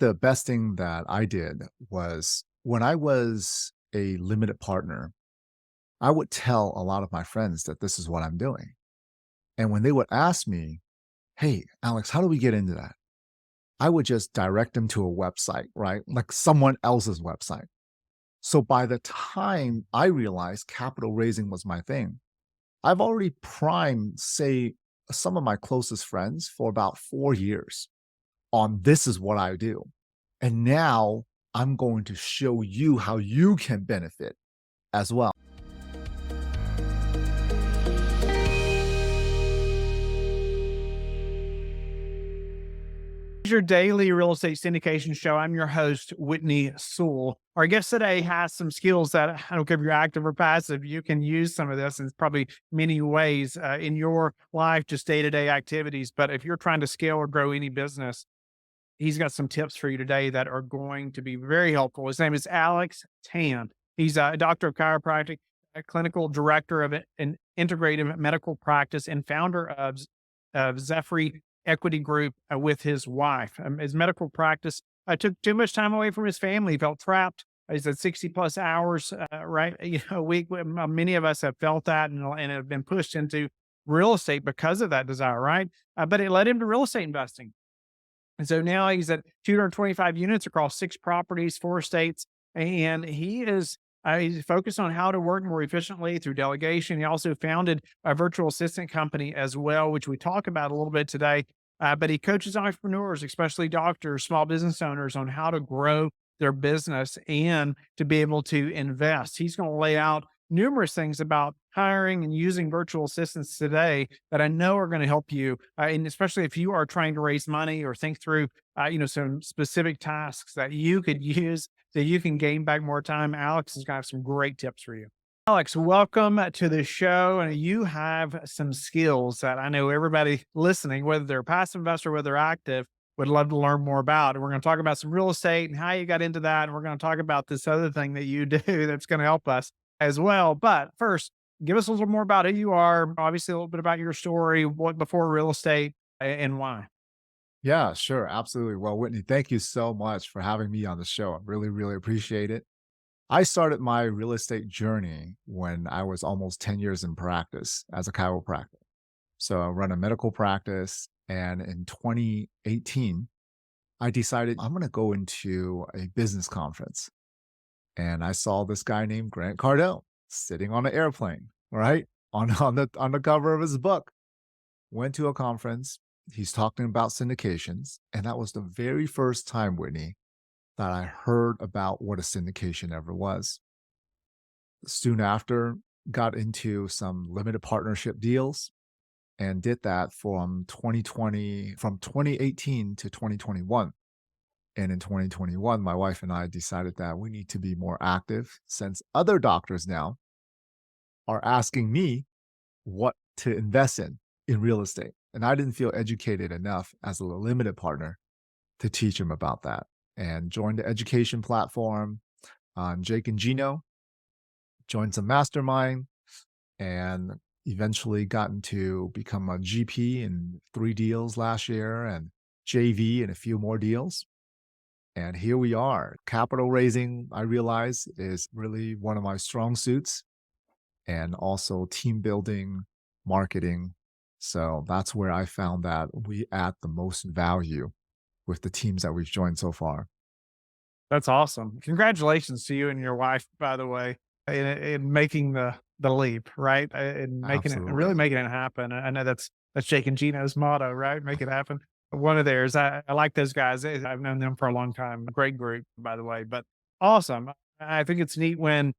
the best thing that I did was when I was a limited partner, I would tell a lot of my friends that this is what I'm doing. And when they would ask me, "Hey, Alex, how do we get into that?" I would just direct them to a website, right? Like someone else's website. So by the time I realized capital raising was my thing, I've already primed, say, some of my closest friends for about 4 years on this is what I do. And now I'm going to show you how you can benefit as well. Your daily real estate syndication show. I'm your host, Whitney Sewell. Our guest today has some skills that I don't care if you're active or passive, you can use some of this in probably many ways in your life, just day to day activities. But if you're trying to scale or grow any business, he's got some tips for you today that are going to be very helpful. His name is Alex Tam. He's a doctor of chiropractic, a clinical director of an integrative medical practice, and founder of Zephyr Equity Group with his wife. His medical practice took too much time away from his family. He felt trapped. He's at 60 plus hours, right? A week. Many of us have felt that and have been pushed into real estate because of that desire, right? But it led him to real estate investing. And so now he's at 225 units across 6 properties, 4 states, and he's focused on how to work more efficiently through delegation. He also founded a virtual assistant company as well, which we talk about a little bit today. But he coaches entrepreneurs, especially doctors, small business owners, on how to grow their business and to be able to invest. He's going to lay out numerous things about hiring and using virtual assistants today that I know are going to help you. And especially if you are trying to raise money or think through, some specific tasks that you could use so you can gain back more time. Alex is going to have some great tips for you. Alex, welcome to the show. And you have some skills that I know everybody listening, whether they're a passive investor, whether they're active, would love to learn more about. And we're going to talk about some real estate and how you got into that. And we're going to talk about this other thing that you do that's going to help us as well. But first, give us a little more about who you are, obviously a little bit about your story, what before real estate and why. Yeah, sure. Absolutely. Well, Whitney, thank you so much for having me on the show. I really, really appreciate it. I started my real estate journey when I was almost 10 years in practice as a chiropractor. So I run a medical practice. And in 2018, I decided I'm going to go into a business conference. And I saw this guy named Grant Cardone sitting on an airplane, right? On the cover of his book. Went to a conference. He's talking about syndications. And that was the very first time, Whitney, that I heard about what a syndication ever was. Soon after, got into some limited partnership deals and did that from 2018 to 2021. And in 2021, my wife and I decided that we need to be more active since other doctors now are asking me what to invest in real estate. And I didn't feel educated enough as a limited partner to teach them about that and joined the education platform on Jake and Gino, joined some mastermind, and eventually gotten to become a GP in 3 deals last year and JV in a few more deals. And here we are. Capital raising, I realize, is really one of my strong suits, and also team building, marketing. So that's where I found that we add the most value with the teams that we've joined so far. That's awesome. Congratulations to you and your wife, by the way, in making the leap, right? And making it Absolutely. really making it happen. I know that's Jake and Gino's motto, right? Make it happen. One of theirs. I like those guys. I've known them for a long time. Great group, by the way. But awesome. I think it's neat when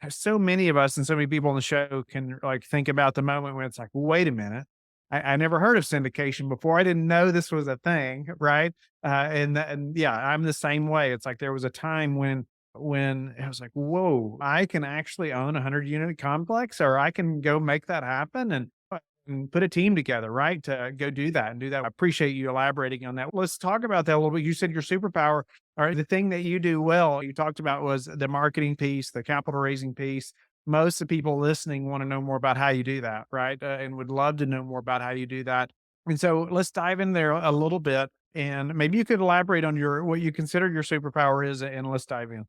so many of us and so many people on the show can like think about the moment when it's like, wait a minute. I never heard of syndication before. I didn't know this was a thing, right? And yeah, I'm the same way. It's like there was a time when I was like, whoa, I can actually own a 100 unit complex, or I can go make that happen and put a team together, right? To go do that and do that. I appreciate you elaborating on that. Let's talk about that a little bit. You said your superpower, all right, the thing that you do well, you talked about was the marketing piece, the capital raising piece. Most of the people listening want to know more about how you do that, right? And would love to know more about how you do that. And so let's dive in there a little bit. And maybe you could elaborate on your what you consider your superpower is, and let's dive in.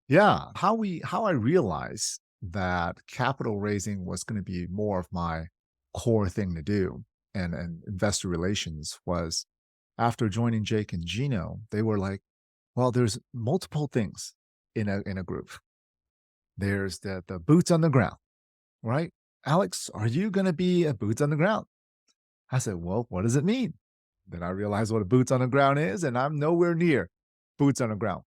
Yeah, how I realized that capital raising was gonna be more of my core thing to do and investor relations was after joining Jake and Gino, they were like, "Well, there's multiple things in a group. There's the boots on the ground, right? Alex, are you gonna be a boots on the ground?" I said, "Well, what does it mean?" Then I realized what a boots on the ground is, and I'm nowhere near boots on the ground.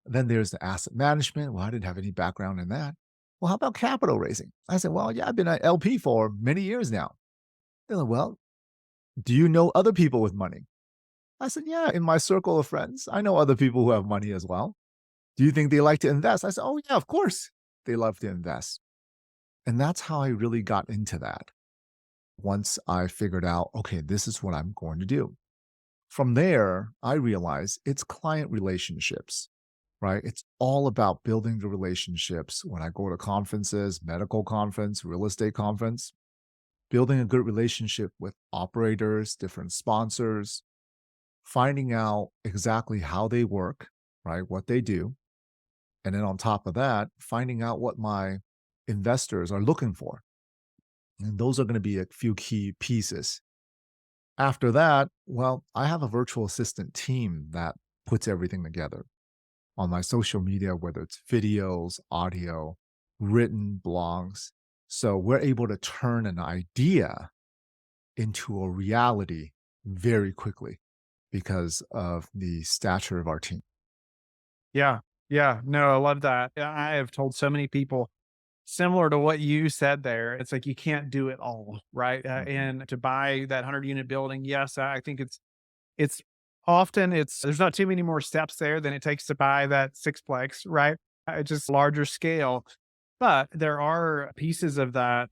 Then there's the asset management. Well, I didn't have any background in that. Well, how about capital raising? I said, well, yeah, I've been an LP for many years now. They're like, well, do you know other people with money? I said, yeah, in my circle of friends, I know other people who have money as well. Do you think they like to invest? I said, oh, yeah, of course they love to invest. And that's how I really got into that. Once I figured out, okay, this is what I'm going to do. From there, I realized it's client relationships, right? It's all about building the relationships. When I go to conferences, medical conference, real estate conference, building a good relationship with operators, different sponsors, finding out exactly how they work, right? What they do. And then on top of that, finding out what my investors are looking for. And those are going to be a few key pieces. After that, well, I have a virtual assistant team that puts everything together on my social media, whether it's videos, audio, written blogs. So we're able to turn an idea into a reality very quickly because of the stature of our team. Yeah. Yeah. No, I love that. Yeah, I have told so many people similar to what you said there. It's like you can't do it all, right? Mhm. And to buy that 100-unit building, yes, I think it's often it's there's not too many more steps there than it takes to buy that sixplex, right? Just larger scale. But there are pieces of that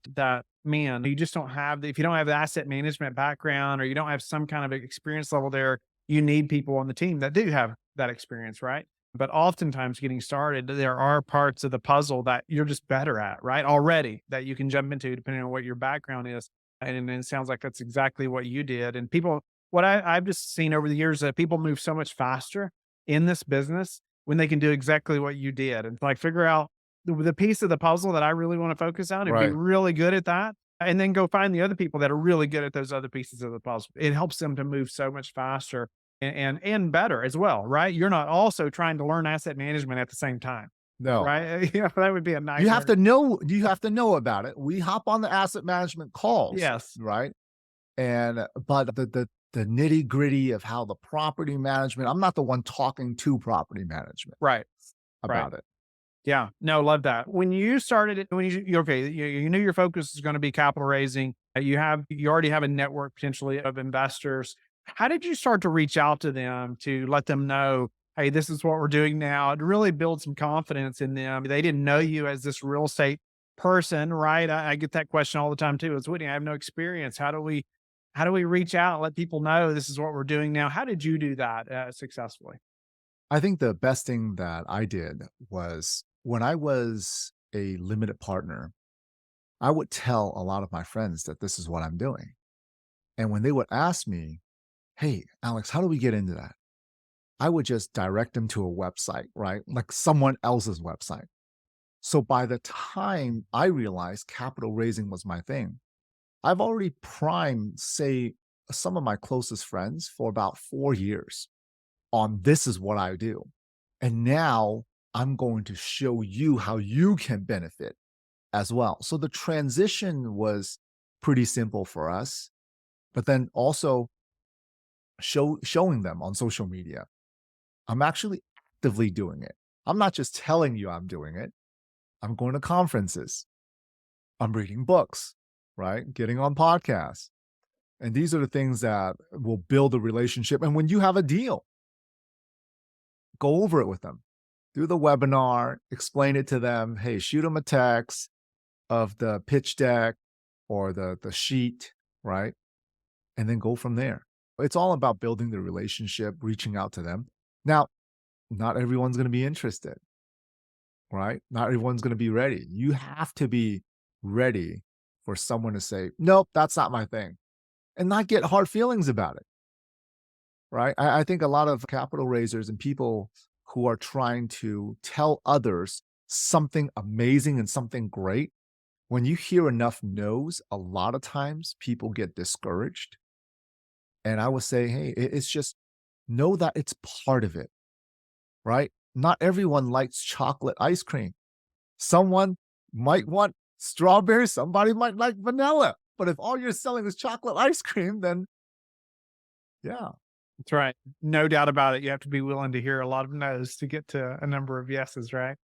man, you just don't have if you don't have the asset management background or you don't have some kind of experience level there, you need people on the team that do have that experience, right? But oftentimes getting started, there are parts of the puzzle that you're just better at, right? Already that you can jump into depending on what your background is. And it sounds like that's exactly what you did. And people what I've just seen over the years that people move so much faster in this business when they can do exactly what you did and like figure out the piece of the puzzle that I really want to focus on and be Right. really good at that. And then go find the other people that are really good at those other pieces of the puzzle. It helps them to move so much faster and better as well, right? You're not also trying to learn asset management at the same time, No, right? That would be a you nightmare. have to know about it. We hop on the asset management calls, Yes, right? And but the nitty gritty of how the property management, I'm not the one talking to property management right, right. about it. Yeah, no, love that. When you started it, when okay, you knew your focus is going to be capital raising. You already have a network potentially of investors. How did you start to reach out to them to let them know, hey, this is what we're doing now, to really build some confidence in them? They didn't know you as this real estate person, right? I get that question all the time too. It's Whitney, I have no experience. How do we reach out and let people know this is what we're doing now? How did you do that successfully? I think the best thing that I did was when I was a limited partner, I would tell a lot of my friends that this is what I'm doing. And when they would ask me, hey, Alex, how do we get into that? I would just direct them to a website, right? Like someone else's website. So by the time I realized capital raising was my thing, I've already primed, say, some of my closest friends for about 4 years on this is what I do. And now I'm going to show you how you can benefit as well. So the transition was pretty simple for us, but then also showing them on social media. I'm actually actively doing it. I'm not just telling you I'm doing it. I'm going to conferences. I'm reading books, right? Getting on podcasts. And these are the things that will build a relationship. And when you have a deal, go over it with them. Do the webinar, explain it to them. Hey, shoot them a text of the pitch deck or the sheet, right? And then go from there. It's all about building the relationship, reaching out to them. Now, not everyone's going to be interested, right? Not everyone's going to be ready. You have to be ready for someone to say, nope, that's not my thing, and not get hard feelings about it. right? I think a lot of capital raisers and people who are trying to tell others something amazing and something great, when you hear enough no's, a lot of times people get discouraged. And I would say, hey, it's just know that it's part of it, right? Not everyone likes chocolate ice cream. Someone might want strawberry, somebody might like vanilla. But if all you're selling is chocolate ice cream, then yeah, That's right. No doubt about it. You have to be willing to hear a lot of no's to get to a number of yeses, right?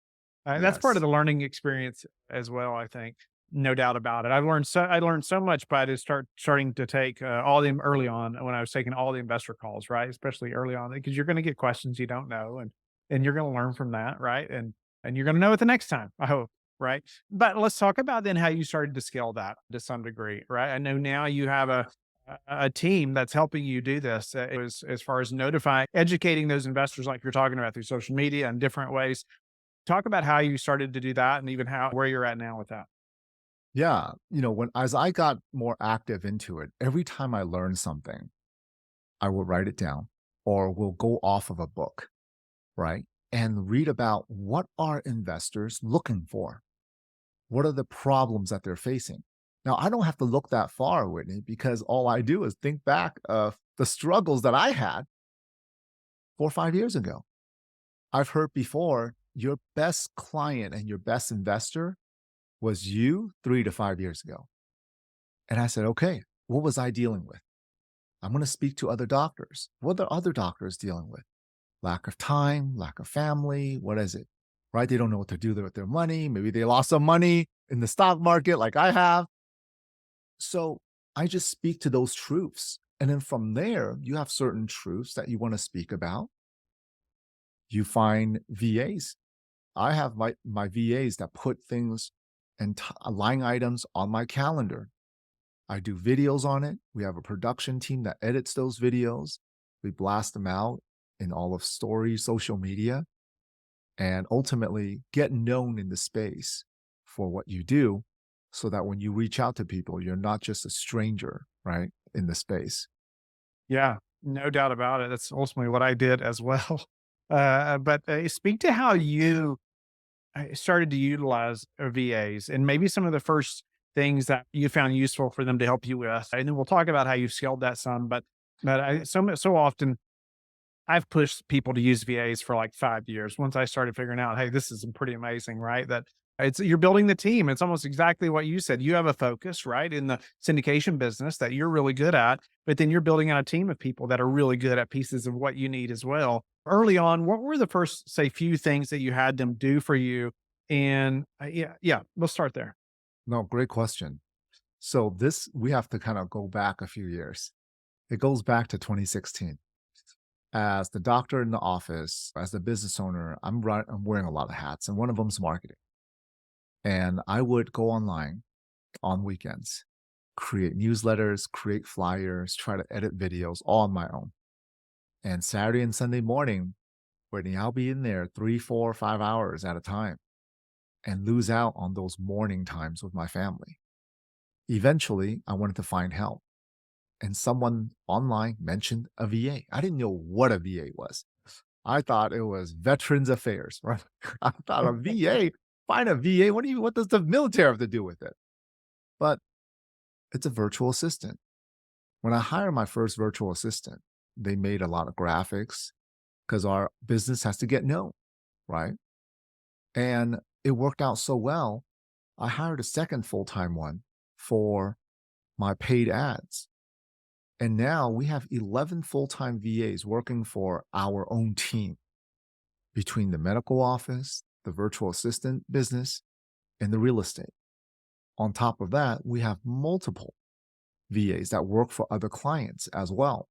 That's part of yes. the learning experience as well, I think. No doubt about it. I learned so much by to starting to take all the early on when I was taking all the investor calls, right? Especially early on, because you're going to get questions you don't know, and you're going to learn from that, right? And you're going to know it the next time, I hope, right? But let's talk about then how you started to scale that to some degree, right? I know now you have a team that's helping you do this. It was as far as notifying, educating those investors, like you're talking about through social media and different ways. Talk about how you started to do that and even how where you're at now with that. Yeah. When as I got more active into it, every time I learned something, I will write it down or will go off of a book, right? And read about what are investors looking for? What are the problems that they're facing? Now, I don't have to look that far, Whitney, because all I do is think back of the struggles that I had 4 or 5 years ago. I've heard before your best client and your best investor was you 3 to 5 years ago. And I said, okay, what was I dealing with? I'm going to speak to other doctors. What are other doctors dealing with? Lack of time, lack of family. What is it? Right? They don't know what to do with their money. Maybe they lost some money in the stock market like I have. So I just speak to those truths. And then from there, you have certain truths that you want to speak about. You find VAs. I have my VAs that put things and line items on my calendar. I do videos on it. We have a production team that edits those videos. We blast them out in all of stories, social media, and ultimately get known in the space for what you do so that when you reach out to people, you're not just a stranger, right, in the space. Yeah, no doubt about it. That's ultimately what I did as well. But speak to how you started to utilize VAs and maybe some of the first things that you found useful for them to help you with. And then we'll talk about how you've scaled that some. But so often I've pushed people to use VAs for like 5 years. Once I started figuring out, hey, this is pretty amazing, right? That it's you're building the team. It's almost exactly what you said. You have a focus, right, in the syndication business that you're really good at, but then you're building out a team of people that are really good at pieces of what you need as well. Early on, what were the first, say, few things that you had them do for you? And yeah, let's start there. No, great question. So this we have to kind of go back a few years. It goes back to 2016. As the doctor in the office, as the business owner, I'm wearing a lot of hats, and one of them's marketing. And I would go online on weekends, create newsletters, create flyers, try to edit videos all on my own. And Saturday and Sunday morning, Whitney, I'll be in there 3, 4, 5 hours at a time and lose out on those morning times with my family. Eventually, I wanted to find help. And someone online mentioned a VA. I didn't know what a VA was. I thought it was Veterans Affairs, right? I thought a VA, find a VA. What does the military have to do with it? But it's a virtual assistant. When I hired my first virtual assistant, they made a lot of graphics because our business has to get known, right? And it worked out so well. I hired a second full time one for my paid ads. And now we have 11 full time VAs working for our own team between the medical office, the virtual assistant business, and the real estate. On top of that, we have multiple VAs that work for other clients as well,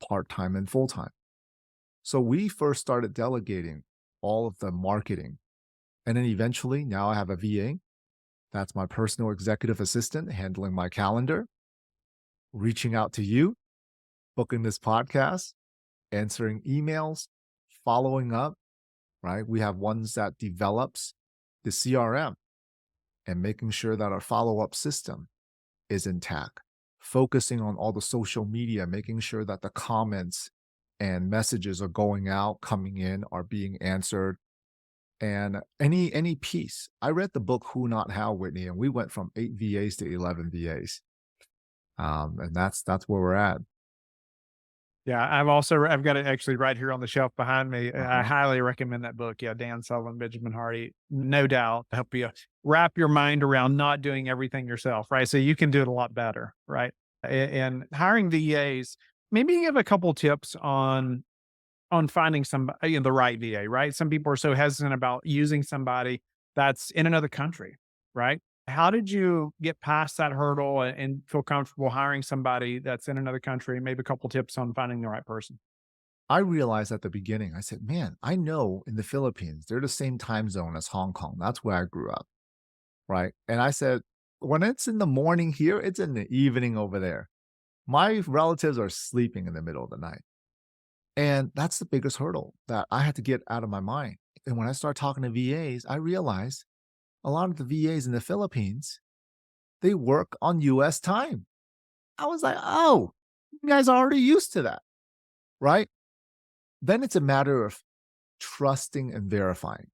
part time and full time. So we first started delegating all of the marketing. And then eventually, now I have a VA. That's my personal executive assistant handling my calendar, reaching out to you, booking this podcast, answering emails, following up, right? We have ones that develops the CRM and making sure that our follow-up system is intact, focusing on all the social media, making sure that the comments and messages are going out, coming in, are being answered. And any piece. I read the book Who Not How, Whitney, and we went from 8 VAs to 11 VAs. And that's where we're at. Yeah, I've got it actually right here on the shelf behind me. I Uh-huh. highly recommend that book. Yeah, Dan Sullivan, Benjamin Hardy, no doubt help you wrap your mind around not doing everything yourself, right? So you can do it a lot better, right? And hiring VAs, maybe give a couple tips on finding the right VA, right? Some people are so hesitant about using somebody that's in another country, right? How did you get past that hurdle and feel comfortable hiring somebody that's in another country? Maybe a couple tips on finding the right person. I realized at the beginning, I said, man, I know in the Philippines, they're the same time zone as Hong Kong. That's where I grew up. Right. And I said, when it's in the morning here, it's in the evening over there. My relatives are sleeping in the middle of the night. And that's the biggest hurdle that I had to get out of my mind. And when I started talking to VAs, I realized a lot of the VAs in the Philippines, they work on US time. I was like, oh, you guys are already used to that. Right. Then it's a matter of trusting and verifying.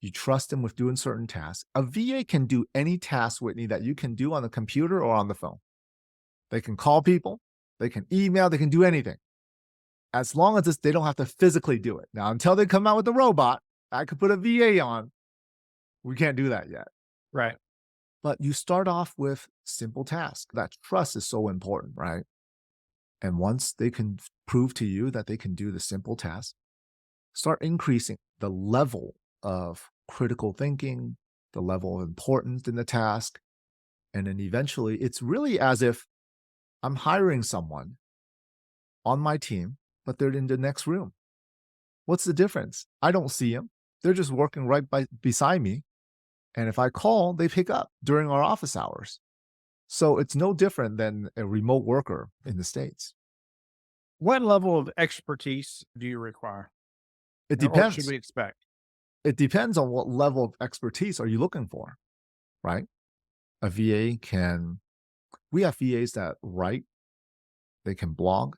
You trust them with doing certain tasks. A VA can do any task, Whitney, that you can do on the computer or on the phone. They can call people, they can email, they can do anything. As long as they don't have to physically do it. Now, until they come out with a robot, I could put a VA on. We can't do that yet. Right. But you start off with simple tasks. That trust is so important, right? And once they can prove to you that they can do the simple tasks, start increasing the level of critical thinking, the level of importance in the task. And then eventually, it's really as if I'm hiring someone on my team, but they're in the next room. What's the difference? I don't see them. They're just working beside me. And if I call, they pick up during our office hours. So it's no different than a remote worker in the States. What level of expertise do you require, It or should depends. we expect? It depends on what level of expertise are you looking for, right? A VA can, we have VAs that write, they can blog,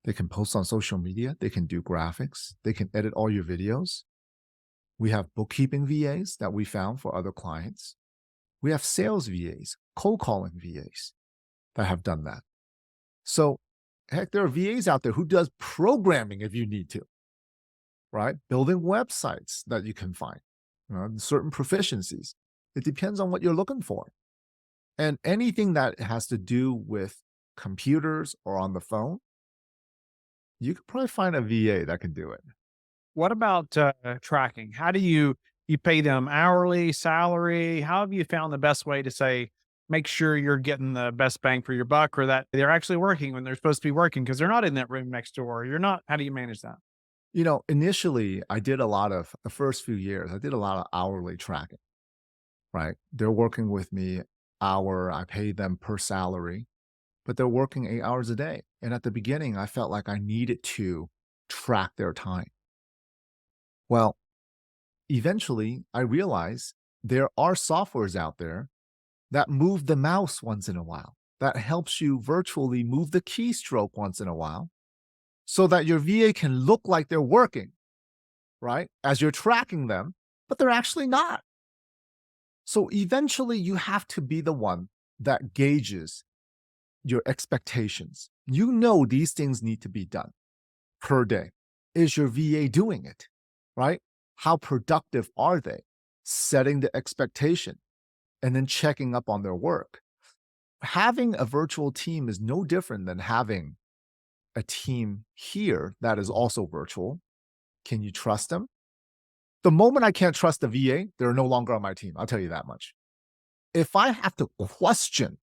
they can post on social media, they can do graphics, they can edit all your videos. We have bookkeeping VAs that we found for other clients. We have sales VAs, cold calling VAs that have done that. So, heck, there are VAs out there who does programming if you need to, right? Building websites that you can find, certain proficiencies. It depends on what you're looking for. And anything that has to do with computers or on the phone, you could probably find a VA that can do it. What about tracking? How do you pay them hourly, salary? How have you found the best way to say make sure you're getting the best bang for your buck, or that they're actually working when they're supposed to be working because they're not in that room next door? You're not. How do you manage that? Initially, I did a lot of the first few years, I did a lot of hourly tracking, right? They're working with me hour, I pay them per salary, but they're working 8 hours a day. And at the beginning, I felt like I needed to track their time. Well, eventually, I realized there are softwares out there that move the mouse once in a while, that helps you virtually move the keystroke once in a while so that your VA can look like they're working, right? As you're tracking them, but they're actually not. So eventually, you have to be the one that gauges your expectations. You know these things need to be done per day. Is your VA doing it, right? How productive are they? Setting the expectation and then checking up on their work. Having a virtual team is no different than having a team here that is also virtual. Can you trust them? The moment I can't trust the VA, they're no longer on my team. I'll tell you that much. If I have to question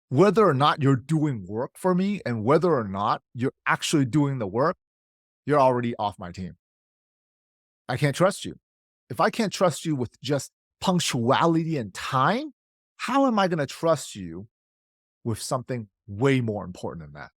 whether or not you're doing work for me and whether or not you're actually doing the work, you're already off my team. I can't trust you. If I can't trust you with just punctuality and time, how am I going to trust you with something way more important than that?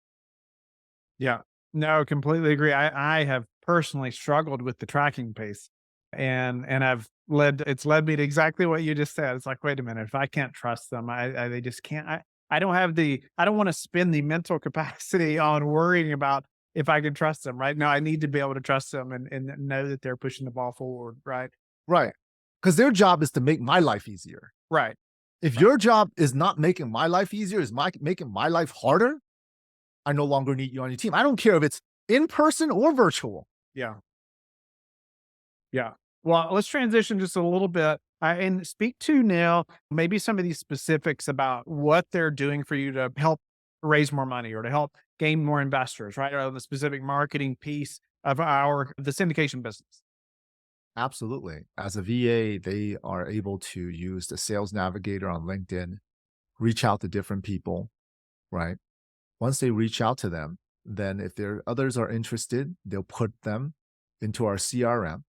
Yeah. No, completely agree. I have personally struggled with the tracking pace, and it's led me to exactly what you just said. It's like, wait a minute, if I can't trust them, I they just can't. I don't want to spend the mental capacity on worrying about if I can trust them, right? No, I need to be able to trust them and know that they're pushing the ball forward, right? Right. Because their job is to make my life easier. Right. If Right. your job is not making my life easier, making my life harder, I no longer need you on your team. I don't care if it's in person or virtual. Yeah. Yeah. Well, let's transition just a little bit and speak to now maybe some of these specifics about what they're doing for you to help raise more money or to help gain more investors, right? Or the specific marketing piece of the syndication business. Absolutely. As a VA, they are able to use the sales navigator on LinkedIn, reach out to different people, right? Once they reach out to them, then if there others are interested, they'll put them into our CRM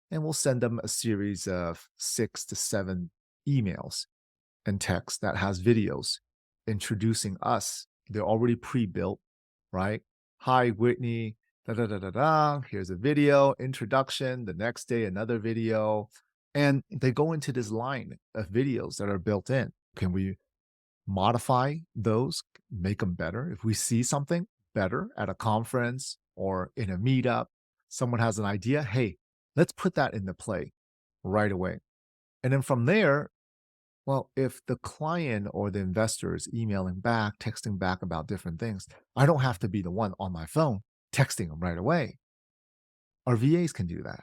and we'll send them a series of 6 to 7 emails and text that has videos introducing us. They're already pre-built, right? Hi, Whitney. Da da da da da. Here's a video introduction. The next day, another video, and they go into this line of videos that are built in. Can we modify those, make them better? If we see something better at a conference or in a meetup, someone has an idea. Hey, let's put that into play right away. And then from there, well, if the client or the investor is emailing back, texting back about different things, I don't have to be the one on my phone texting them right away. Our VAs can do that,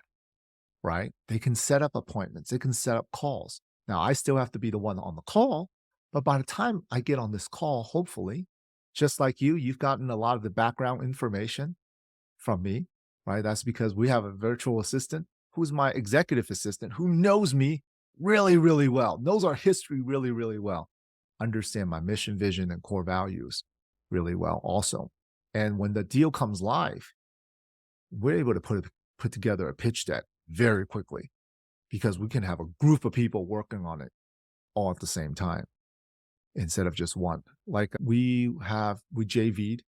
right? They can set up appointments, they can set up calls. Now, I still have to be the one on the call, but by the time I get on this call, hopefully, just like you've gotten a lot of the background information from me, right? That's because we have a virtual assistant who's my executive assistant who knows me really, really well, knows our history really, really well, understand my mission, vision, and core values really well also. And when the deal comes live, we're able to put together a pitch deck very quickly because we can have a group of people working on it all at the same time instead of just one. Like we JV'd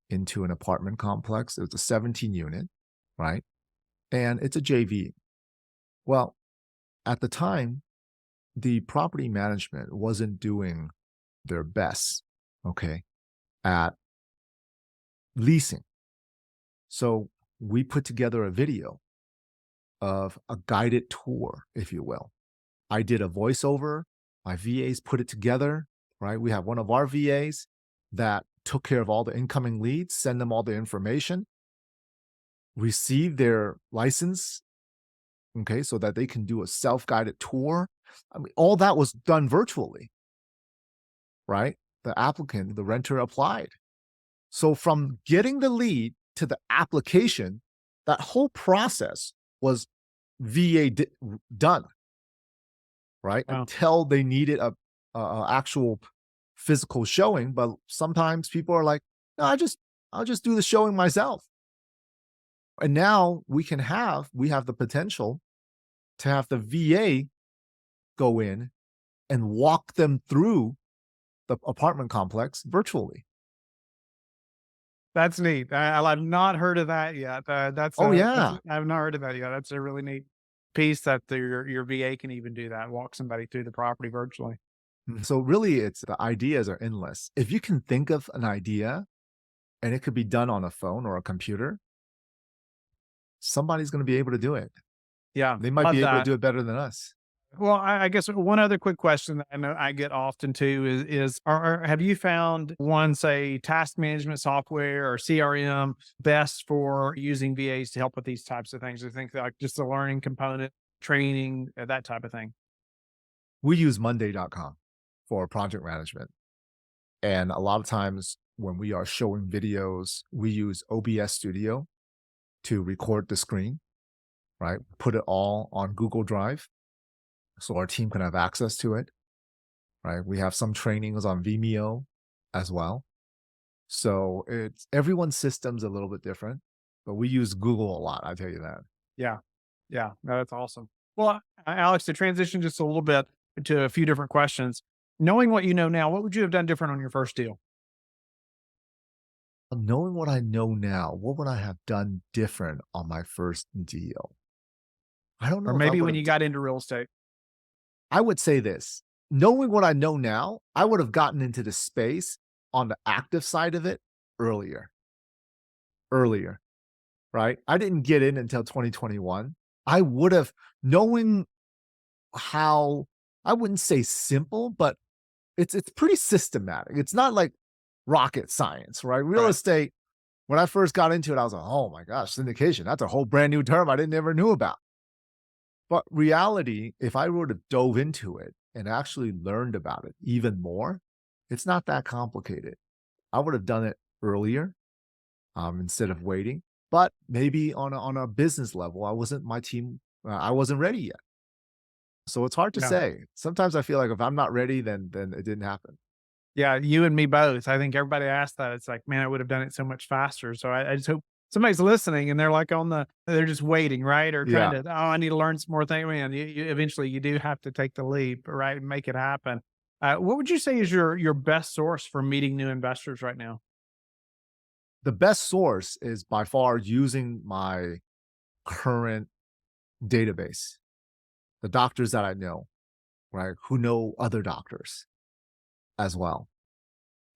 into an apartment complex. It was a 17 unit, right? And it's a JV. Well, at the time, the property management wasn't doing their best, okay, at leasing. So we put together a video of a guided tour, if you will. I did a voiceover. My VAs put it together, right? We have one of our VAs that took care of all the incoming leads, send them all the information, receive their license, okay, so that they can do a self-guided tour. I mean, all that was done virtually, right? The applicant, the renter applied. So from getting the lead to the application, that whole process was done, right? Wow. Until they needed a actual physical showing. But sometimes people are like, no, I'll just do the showing myself. And now we have the potential to have the VA go in and walk them through the apartment complex virtually. That's neat. I've not heard of that yet. Oh yeah. I've not heard of that yet. That's a really neat piece that your VA can even do that, walk somebody through the property virtually. So really it's the ideas are endless. If you can think of an idea and it could be done on a phone or a computer, somebody's going to be able to do it. Yeah, They might love be able to that. do it better than us. Well, I guess one other quick question that I know I get often too have you found one, say, task management software or CRM best for using VAs to help with these types of things? I think like just the learning component, training, that type of thing. We use monday.com for project management. And a lot of times when we are showing videos, we use OBS Studio to record the screen, right? Put it all on Google Drive so our team can have access to it, right? We have some trainings on Vimeo as well. So it's everyone's system's a little bit different, but we use Google a lot. I tell you that. Yeah. Yeah. No, that's awesome. Well, Alex, to transition just a little bit to a few different questions, knowing what you know now, what would you have done different on your first deal? Knowing what I know now, what would I have done different on my first deal? I don't Or know if I maybe would when have. you got into real estate? I would say this, knowing what I know now, I would have gotten into the space on the active side of it earlier. earlier, right? I didn't get in until 2021. I would have, knowing how, I wouldn't say simple, but it's pretty systematic. It's not like rocket science, right? Real Right. estate, when I first got into it, I was like, "Oh my gosh, syndication, that's a whole brand new term I didn't ever knew about." But reality, if I would have dove into it and actually learned about it even more, it's not that complicated. I would have done it earlier, instead of waiting. But maybe on a business level, I wasn't ready yet. So it's hard to Yeah. say. Sometimes I feel like if I'm not ready, then it didn't happen. Yeah, you and me both. I think everybody asks that. It's like, man, I would have done it so much faster. So I just hope somebody's listening and they're like they're just waiting, right? Or trying Yeah. to, oh, I need to learn some more things. Man, you eventually you do have to take the leap, right? And make it happen. What would you say is your best source for meeting new investors right now? The best source is by far using my current database, the doctors that I know, right? Who know other doctors as well.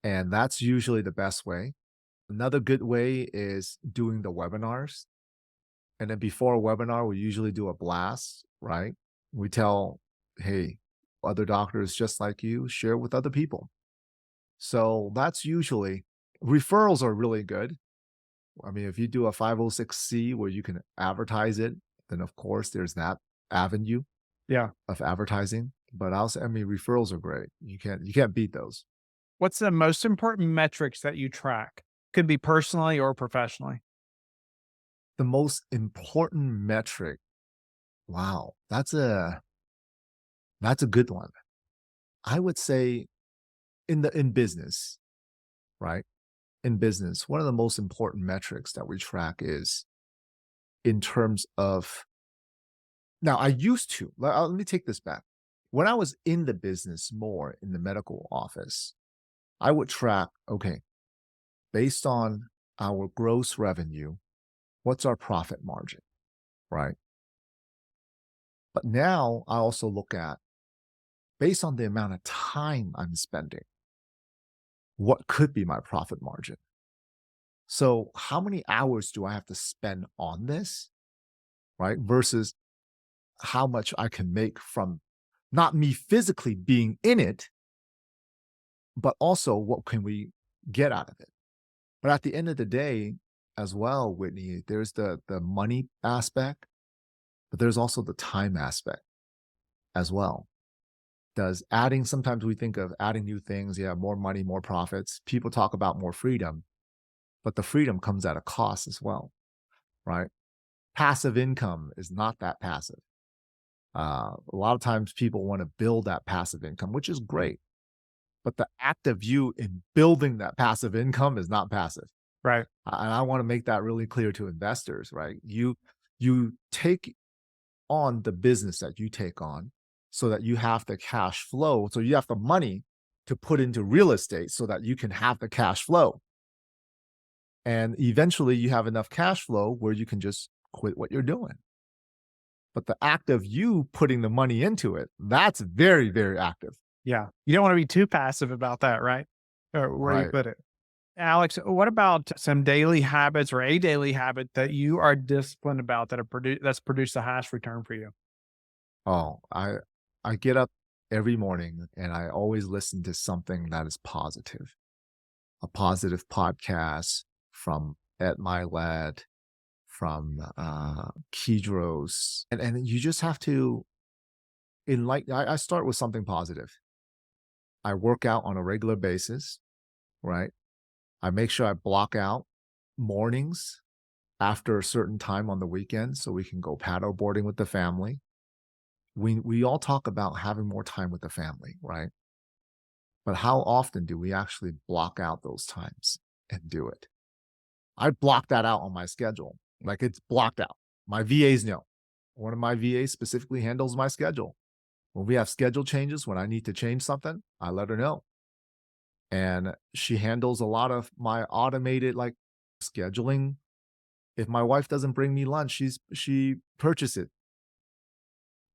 And that's usually the best way. Another good way is doing the webinars. And then before a webinar, we usually do a blast, right? We tell, hey, other doctors just like you, share with other people. So that's usually, referrals are really good. I mean, if you do a 506c where you can advertise it, then of course there's that avenue Yeah. of advertising. But also, I mean, referrals are great. You can't beat those. What's the most important metrics that you track? Could be personally or professionally. The most important metric, wow, that's a good one. I would say in business, right? In business, one of the most important metrics that we track is in terms of, now I used to, let me take this back. When I was in the business more in the medical office, I would track, okay, based on our gross revenue, what's our profit margin, right? But now I also look at, based on the amount of time I'm spending, what could be my profit margin? So how many hours do I have to spend on this, right? Versus how much I can make from not me physically being in it, but also what can we get out of it? But at the end of the day, as well, Whitney, there's the money aspect, but there's also the time aspect as well. Does adding, sometimes we think of adding new things, yeah, more money, more profits. People talk about more freedom, but the freedom comes at a cost as well, right? Passive income is not that passive. A lot of times people want to build that passive income, which is great. But the act of you in building that passive income is not passive. Right. And I want to make that really clear to investors, right? You take on the business that you take on so that you have the cash flow. So you have the money to put into real estate so that you can have the cash flow. And eventually you have enough cash flow where you can just quit what you're doing. But the act of you putting the money into it, that's very, very active. Yeah. You don't want to be too passive about that, right? Or where you Right. put it. Alex, what about some daily habits or a daily habit that you are disciplined about that's produced the highest return for you? Oh, I get up every morning and I always listen to something that is positive. A positive podcast from Ed Milet, from Kidros. And you just have to I start with something positive. I work out on a regular basis, right? I make sure I block out mornings after a certain time on the weekend so we can go paddle boarding with the family. We all talk about having more time with the family, right? But how often do we actually block out those times and do it? I block that out on my schedule. Like it's blocked out. My VAs know. One of my VAs specifically handles my schedule. When we have schedule changes, when I need to change something, I let her know. And she handles a lot of my automated like scheduling. If my wife doesn't bring me lunch, she purchases it.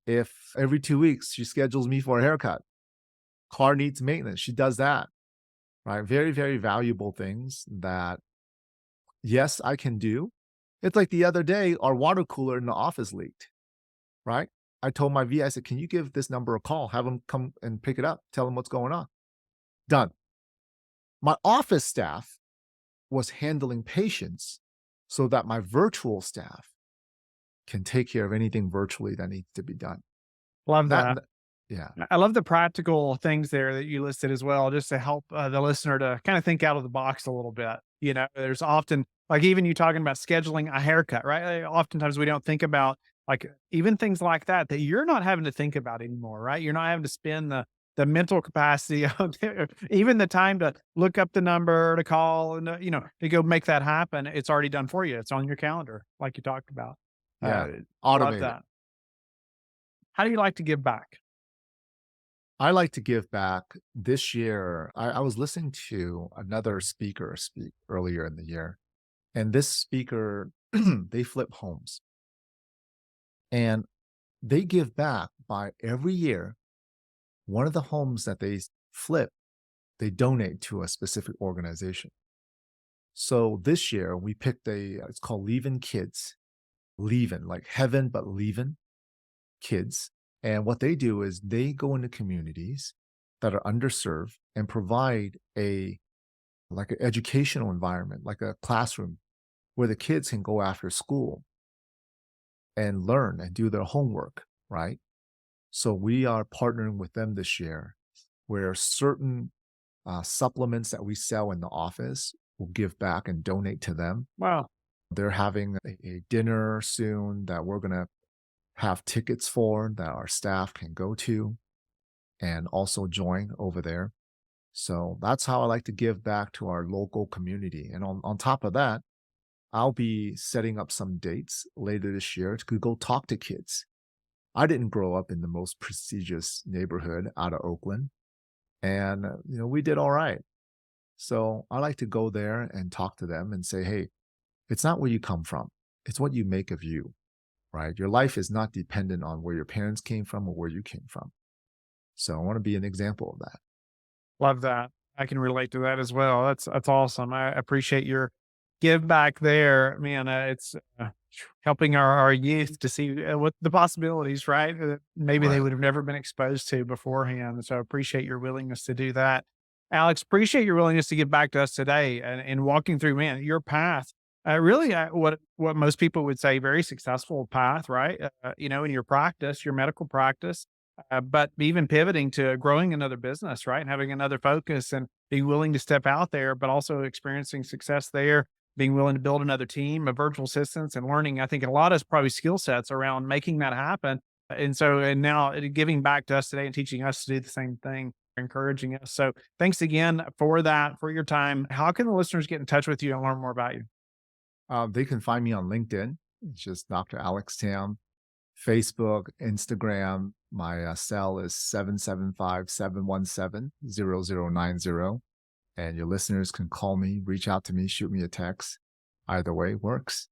If every 2 weeks she schedules me for a haircut, car needs maintenance, she does that. Right? Very, very valuable things that yes, I can do. It's like the other day, our water cooler in the office leaked, right? I told my VA, I said, "Can you give this number a call? Have them come and pick it up. Tell them what's going on." Done. My office staff was handling patients so that my virtual staff can take care of anything virtually that needs to be done. Love That that. yeah, I love the practical things there that you listed as well, just to help the listener to kind of think out of the box a little bit. You know, there's often, like, even you talking about scheduling a haircut, right? Oftentimes we don't think about, like, even things like that, that you're not having to think about anymore, right? You're not having to spend the mental capacity of even the time to look up the number to call and, to go make that happen. It's already done for you. It's on your calendar, like you talked about. yeah, Uh, love automated. that. How do you like to give back? I like to give back. This year, I was listening to another speaker speak earlier in the year, and this speaker, they flip homes and they give back by every year. One of the homes that they flip, they donate to a specific organization. So this year we picked it's called Leavin' Kids, Leavin', like heaven, but leavin' kids. And what they do is they go into communities that are underserved and provide like an educational environment, like a classroom where the kids can go after school and learn and do their homework, right? So we are partnering with them this year where certain supplements that we sell in the office will give back and donate to them. Wow. They're having a dinner soon that we're going to have tickets for that our staff can go to and also join over there. So that's how I like to give back to our local community. And on top of that, I'll be setting up some dates later this year to go talk to kids. I didn't grow up in the most prestigious neighborhood out of Oakland. And, we did all right. So I like to go there and talk to them and say, hey, it's not where you come from. It's what you make of you, right? Your life is not dependent on where your parents came from or where you came from. So I want to be an example of that. Love that. I can relate to that as well. That's awesome. I appreciate your give back there, man. It's helping our youth to see what the possibilities, right? That maybe they Right. would have never been exposed to beforehand. So I appreciate your willingness to do that. Alex, appreciate your willingness to give back to us today and walking through, man, your path. Really, what most people would say, very successful path, right? In your practice, your medical practice, but even pivoting to growing another business, right? And having another focus and being willing to step out there, but also experiencing success there, being willing to build another team of virtual assistants and learning, I think, a lot of probably skill sets around making that happen. And now giving back to us today and teaching us to do the same thing, encouraging us. So thanks again for that, for your time. How can the listeners get in touch with you and learn more about you? They can find me on LinkedIn. It's just Dr. Alex Tam. Facebook, Instagram. My cell is 775-717-0090. And your listeners can call me, reach out to me, shoot me a text. Either way works.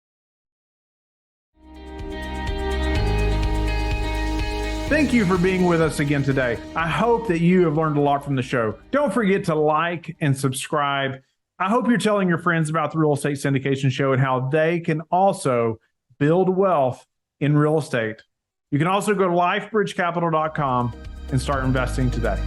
Thank you for being with us again today. I hope that you have learned a lot from the show. Don't forget to like and subscribe. I hope you're telling your friends about the Real Estate Syndication Show and how they can also build wealth in real estate. You can also go to lifebridgecapital.com and start investing today.